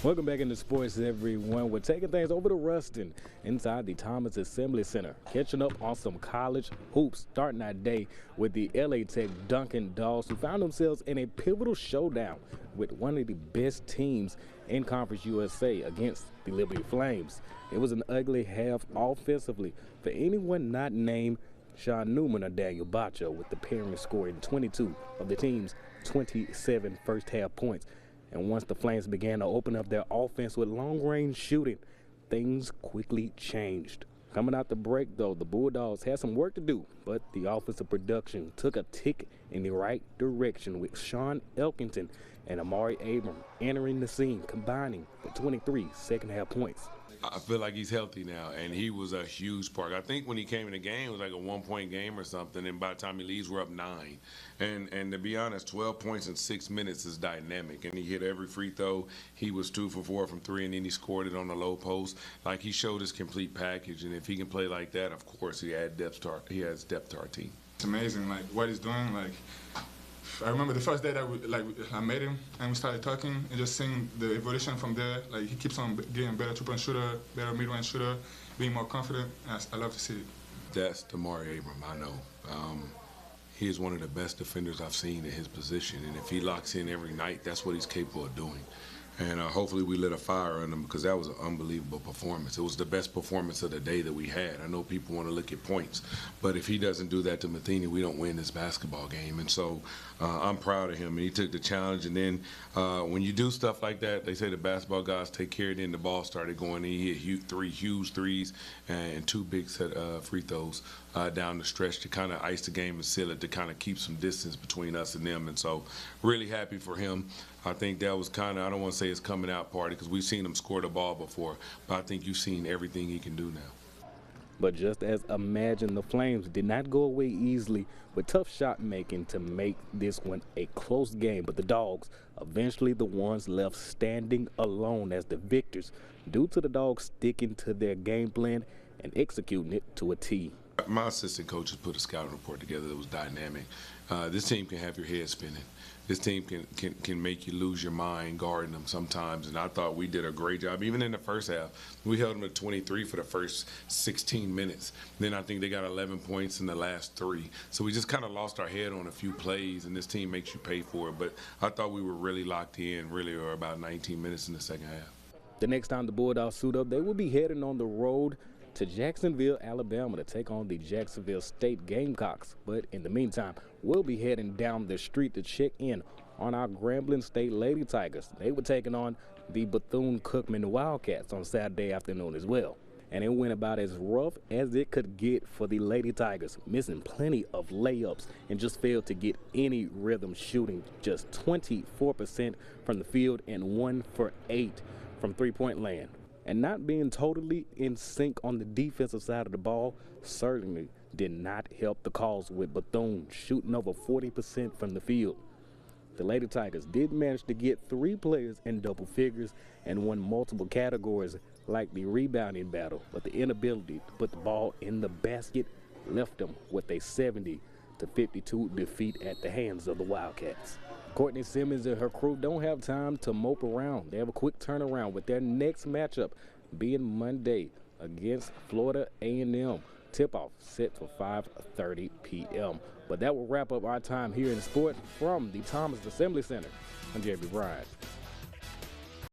Welcome back into sports, everyone. We're taking things over to Ruston inside the Thomas Assembly Center, catching up on some college hoops, starting our day with the LA Tech Dunkin Dogs, who found themselves in a pivotal showdown with one of the best teams in Conference USA against the Liberty Flames. It was an ugly half offensively for anyone not named Sean Newman or Daniel Bacho, with the pairing scoring 22 of the team's 27 first half points. And once the Flames began to open up their offense with long-range shooting, things quickly changed. Coming out the break, though, the Bulldogs had some work to do, but the offensive production took a tick in the right direction, with Sean Elkington and Amari Abram entering the scene, combining for 23 second-half points. I feel like he's healthy now, and he was a huge part. I think when he came in the game, it was like a one-point game or something, and by the time he leaves, we're up 9. And to be honest, 12 points in 6 minutes is dynamic, and he hit every free throw. He was 2 for 4 from 3, and then he scored it on the low post. Like, he showed his complete package, and if he can play like that, of course, he has depth to our team. It's amazing, like, what he's doing. Like, I remember the first day that I met him and we started talking, and just seeing the evolution from there. Like, he keeps on getting better two-point shooter, better mid-range shooter, being more confident. I love to see it. That's Amari Abram, I know. He is one of the best defenders I've seen in his position, and if he locks in every night, that's what he's capable of doing. And hopefully we lit a fire on him, because that was an unbelievable performance. It was the best performance of the day that we had. I know people want to look at points, but if he doesn't do that to Matheny, we don't win this basketball game. And so I'm proud of him, and he took the challenge. And then when you do stuff like that, they say the basketball guys take care of it, and the ball started going. He hit 3 huge threes and 2 big set free throws down the stretch to kind of ice the game and seal it, to kind of keep some distance between us and them. And so really happy for him. I think that was kind of, I don't want to say his coming out party, because we've seen him score the ball before, but I think you've seen everything he can do now. But just as imagined, the Flames did not go away easily with tough shot making to make this one a close game. But the Dogs, eventually the ones left standing alone as the victors, due to the Dogs sticking to their game plan and executing it to a T. My assistant coaches put a scouting report together that was dynamic. This team can have your head spinning. This team can make you lose your mind guarding them sometimes, and I thought we did a great job. Even in the first half, we held them to 23 for the first 16 minutes. Then I think they got 11 points in the last 3. So we just kind of lost our head on a few plays, and this team makes you pay for it. But I thought we were really locked in, really, or about 19 minutes in the second half. The next time the Bulldogs suit up, they will be heading on the road to Jacksonville, Alabama, to take on the Jacksonville State Gamecocks. But in the meantime, we'll be heading down the street to check in on our Grambling State Lady Tigers. They were taking on the Bethune-Cookman Wildcats on Saturday afternoon as well. And it went about as rough as it could get for the Lady Tigers, missing plenty of layups and just failed to get any rhythm, shooting just 24% from the field and 1 for 8 from three-point land. And not being totally in sync on the defensive side of the ball certainly did not help the cause, with Bethune shooting over 40% from the field. The Lady Tigers did manage to get 3 players in double figures and won multiple categories like the rebounding battle, but the inability to put the ball in the basket left them with a 70-52 defeat at the hands of the Wildcats. Courtney Simmons and her crew don't have time to mope around. They have a quick turnaround, with their next matchup being Monday against Florida A&M. Tip-off set for 5:30 p.m. But that will wrap up our time here in sports from the Thomas Assembly Center. I'm J.B. Bryant.